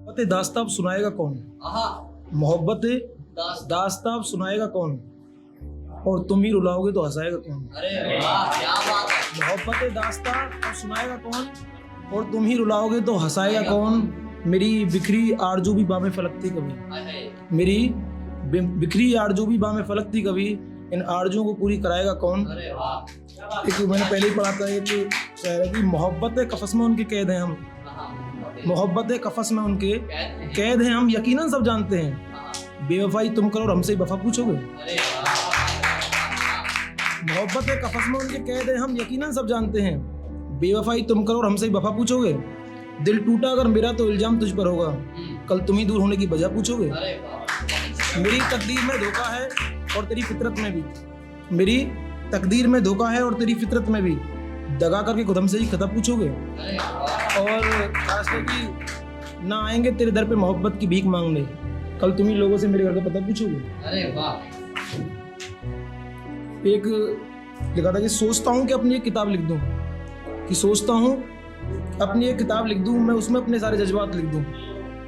मोहब्बत दास्ताब सुनाएगा कौन? मोहब्बत दास्ताब सुनाएगा कौन? और तुम ही रुलाओगे तो हंसाएगा कौन? अरे वाह क्या बात है। मोहब्बत दास्ताब सुनाएगा कौन? और तुम ही रुलाओगे तो हंसाएगा कौन? मेरी बिखरी आरज़ू भी बामे फलक थी कभी, मेरी बिखरी आरज़ू भी बामे फलक थी कभी, इन आरज़ुओं को पूरी कराएगा कौन? अरे वाह। एक मैंने पहले ही पढ़ा था, एक शायर है कि मोहब्बत कफस में उनके कैद हैं हम, मोहब्बत कफस में उनके कैद हैं हम, यकीनन सब जानते हैं, बेवफाई तुम करो और हमसे ही वफा पूछोगे। मोहब्बत कफस में उनके कैद हैं हम, यकीनन सब जानते हैं, बेवफाई तुम करो और हमसे ही वफा पूछोगे। दिल टूटा अगर मेरा तो इल्जाम तुझ पर होगा, कल तुम ही दूर होने की वजह पूछोगे। मेरी तकदीर में धोखा है और तेरी फितरत में भी, मेरी तकदीर में धोखा है और तेरी फितरत में भी, दगा करके खुद हमसे ही खता पूछोगे। और खास करके ना आएंगे तेरे दर पे मोहब्बत की भीख मांगने, कल तुम ही लोगों से मेरे घर का पता पूछोगे। अरे वाह। एक लिखा था कि सोचता हूँ कि अपनी एक किताब लिख दूँ, कि सोचता हूँ अपनी एक किताब लिख दूँ, मैं उसमें अपने सारे जज्बात लिख दूँ।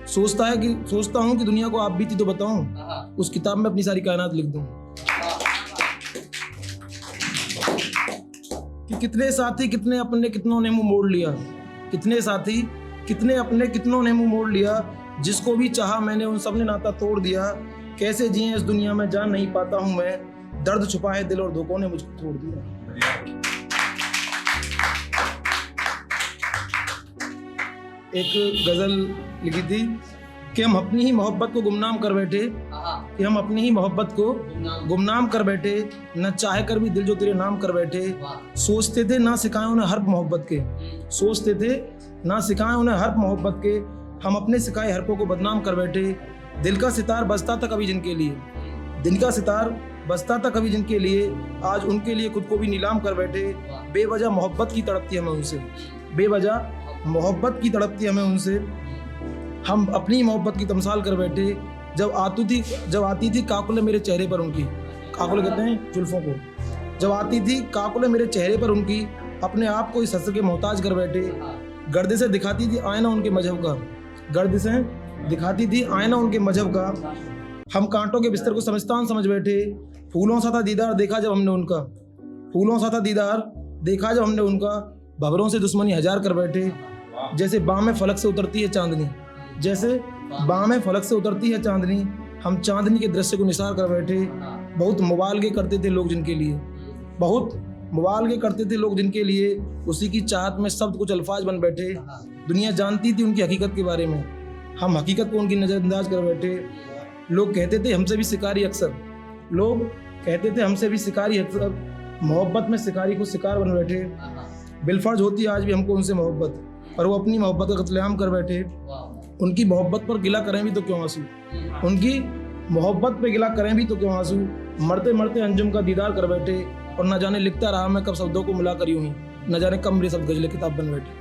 सोचता हूँ कि दुनिया को आप बीती तो बताऊँ, उस किताब में अपनी सारी कायनात लिख दूँ। कि कितने साथी कितने अपने कितनों ने मुंह मोड़ लिया, कितने साथी कितने अपने कितनों ने मुंह मोड़ लिया, जिसको भी चाहा मैंने उन सब ने नाता तोड़ दिया। कैसे जिए इस दुनिया में जान नहीं पाता हूँ मैं, दर्द छुपा है दिल और धोखों ने मुझको छोड़ दिया। एक गजल लिखी थी कि हम अपनी ही मोहब्बत को गुमनाम कर बैठे, कि हम अपनी ही मोहब्बत को गुमनाम कर बैठे, न चाहे कर भी दिल जो तेरे नाम कर बैठे। सोचते थे ना सिखाए उन्हें हर्फ मोहब्बत के, सोचते थे ना सिखाए उन्हें हर्फ मोहब्बत के, हम अपने सिखाए हरफों को बदनाम कर बैठे। दिल का सितार बजता था कभी जिनके लिए, दिल का सितार बजता था कभी जिनके लिए, आज उनके लिए खुद को भी नीलाम कर बैठे। बेवजह मोहब्बत की तड़पती हमें उनसे, बेवजह मोहब्बत की तड़पती हमें उनसे, हम अपनी मोहब्बत की तमसाल कर बैठे। जब आती थी काकुले मेरे चेहरे पर उनकी, काकुले कहते हैं जुल्फों को, जब आती थी काकुले मेरे चेहरे पर उनकी, अपने आप को इस हसर के मोहताज कर बैठे। गर्द से दिखाती थी आईना उनके मजहब का, गर्द से दिखाती थी आईना उनके मजहब का, हम कांटों के बिस्तर को समझतान समझ बैठे। फूलों सा था दीदार देखा जब हमने उनका, फूलों सा था दीदार देखा जब हमने उनका, भंवरों से दुश्मनी हजार कर बैठे। जैसे बाम फलक से उतरती है चांदनी, जैसे बाम फलक से उतरती है चांदनी, हम चांदनी के दृश्य को निसार कर बैठे। बहुत मुबालगे करते थे लोग जिनके लिए, बहुत मुबालगे करते थे लोग जिनके लिए, उसी की चाहत में शब्द कुछ अल्फाज बन बैठे। दुनिया जानती थी उनकी हकीकत के बारे में, हम हकीकत को उनकी नज़रअंदाज कर बैठे। लोग कहते थे हमसे भी शिकारी अक्सर, लोग कहते थे हमसे भी शिकारी अक्सर, मोहब्बत में शिकारी को शिकार बन बैठे। बिलफर्ज होती आज भी हमको उनसे मोहब्बत, पर वो अपनी मोहब्बत का कत्लेआम कर बैठे। उनकी मोहब्बत पर गिला करें भी तो क्यों आंसू, उनकी मोहब्बत पे गिला करें भी तो क्यों आंसू, मरते मरते अंजुम का दीदार कर बैठे। और न जाने लिखता रहा मैं कब शब्दों को मिलाकर यूं ही, न जाने कब मेरे शब्द गजले किताब बन बैठे।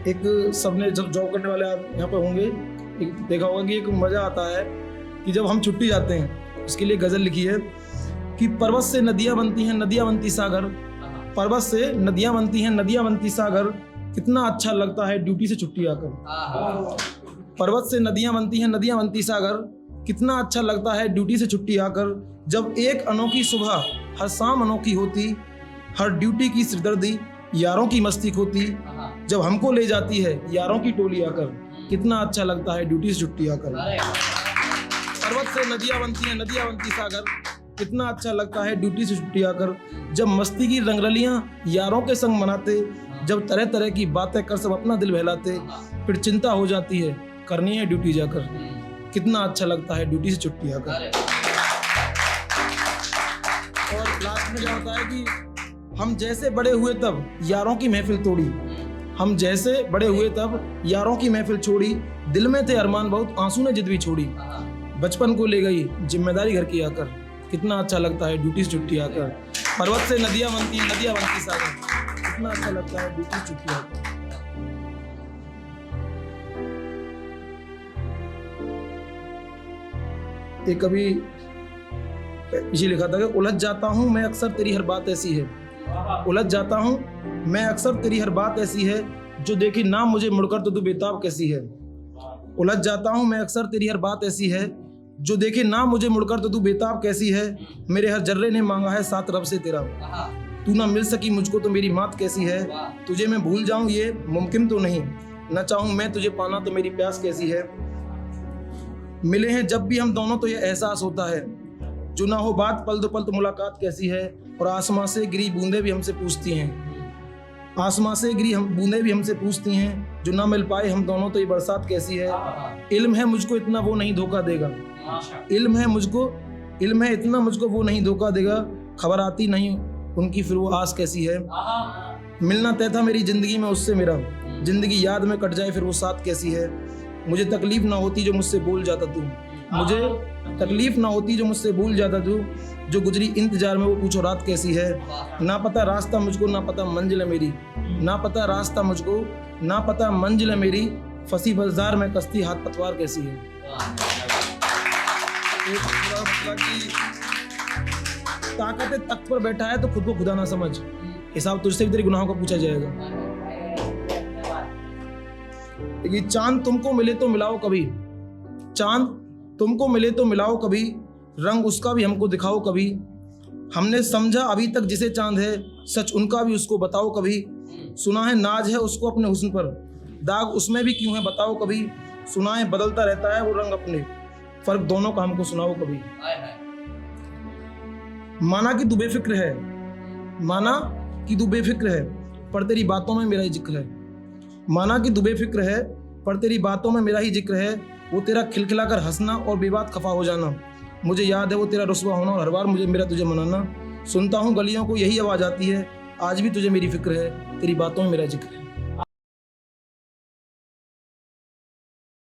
एक सबने जब जॉब करने वाले आप यहाँ पे होंगे, देखा होगा कि एक मज़ा आता है कि जब हम छुट्टी जाते हैं, इसके लिए गज़ल लिखी है कि पर्वत से नदियाँ बनती हैं नदियाँ बनती सागर, पर्वत से नदियाँ बनती हैं नदियाँ बनती सागर, कितना अच्छा लगता है ड्यूटी से छुट्टी आकर। पर्वत से नदियाँ बनती हैं नदियाँ बनती सागर, कितना अच्छा लगता है ड्यूटी से छुट्टी आकर। जब एक अनोखी सुबह हर शाम अनोखी होती, हर ड्यूटी की सिरदर्दी यारों की मस्ती होती, जब हमको ले जाती है यारों की टोली आकर, कितना अच्छा लगता है ड्यूटी से छुट्टी आकर। पर्वत से नदियाँ बनती हैं नदियाँ बनती सागर, कितना अच्छा लगता है ड्यूटी से छुट्टी आकर। जब मस्ती की रंगरलियाँ यारों के संग मनाते, जब तरह तरह की बातें कर सब अपना दिल बहलाते, फिर चिंता हो जाती है करनी है ड्यूटी जाकर, कितना अच्छा लगता है ड्यूटी से छुट्टी आकर। और लास्ट में क्या होता है कि हम जैसे बड़े हुए तब यारों की महफिल तोड़ी, हम जैसे बड़े हुए तब यारों की महफिल छोड़ी, दिल में थे अरमान बहुत आंसू ने जिद भी छोड़ी, बचपन को ले गई जिम्मेदारी घर की आकर, कितना अच्छा लगता है ड्यूटी से छुट्टी आकर। पर्वत से नदियाँ बनती हैं नदियाँ बनती सागर, कितना अच्छा लगता है ड्यूटी से छुट्टी आकर। एक कभी पीछे लिखा था कि उलझ जाता हूँ मैं अक्सर तेरी हर बात ऐसी है, उलझ जाता हूँ मैं अक्सर तेरी हर बात ऐसी है, जो देखी ना मुझे मुड़कर तो तू बेताब कैसी है। उलझ जाता हूँ मैं अक्सर तेरी हर बात ऐसी है, जो देखे ना मुझे मुड़कर तो तू बेताब कैसी है। मेरे हर जर्रे ने मांगा है साथ रब से तेरा, तू ना मिल सकी मुझको तो मेरी मात कैसी है। तुझे मैं भूल जाऊं ये मुमकिन तो नहीं, न चाहूं मैं तुझे पाना तो मेरी प्यास कैसी है। मिले हैं जब भी हम दोनों तो ये एहसास होता है, जो ना हो बात पल दो पल तो मुलाकात कैसी है। और आसमां से गिरी बूंदें भी हमसे पूछती हैं, आसमां से गिरी हम बूंदें भी हमसे पूछती हैं, जो ना मिल पाए हम दोनों तो ये बरसात कैसी है। इल्म है मुझको इतना वो नहीं धोखा देगा, इल्म है इतना मुझको वो नहीं धोखा देगा। खबर आती नहीं उनकी फिर वो आस कैसी है। मिलना तय था मेरी जिंदगी में उससे मेरा, जिंदगी याद में कट जाए फिर वो साथ कैसी है। मुझे तकलीफ ना होती जो मुझसे भूल जाता तू, मुझे तकलीफ ना होती जो मुझसे भूल जाता तू, जो गुजरी इंतजार में वो पूछो रात कैसी है। ना पता रास्ता मुझको ना पता मंजिल है मेरी, ना पता रास्ता मुझको ना पता मंजिल है मेरी, फंसी बाजार में कश्ती हाथ पतवार कैसी है। ताकत तख्त पर बैठा है तो खुद को खुदा ना समझ, हिसाब तुझसे भी तेरे गुनाहों का पूछा जाएगा। देखिए, चांद तुमको मिले तो मिलाओ कभी, चांद तुमको मिले तो मिलाओ कभी, रंग उसका भी हमको दिखाओ कभी। हमने समझा अभी तक जिसे चांद है, सच उनका भी उसको बताओ कभी। सुना है नाज है उसको अपने हुस्न पर, दाग उसमें भी क्यों है बताओ कभी। सुना है बदलता रहता है वो रंग अपने, फर्क दोनों का हमको सुनाओ कभी। माना कि तू बेफिक्र है, माना कि तू बेफिक्र है, पर तेरी बातों में मेरा ही जिक्र है। माना कि तू बेफिक्र है, पर तेरी बातों में मेरा ही जिक्र है। वो तेरा खिलखिलाकर हंसना और बेबात खफा हो जाना, मुझे याद है वो तेरा रुस्वा होना और हर बार मुझे मेरा तुझे मनाना। सुनता हूँ गलियों को यही आवाज़ आती है, आज भी तुझे मेरी फिक्र है, तेरी बातों में मेरा जिक्र है।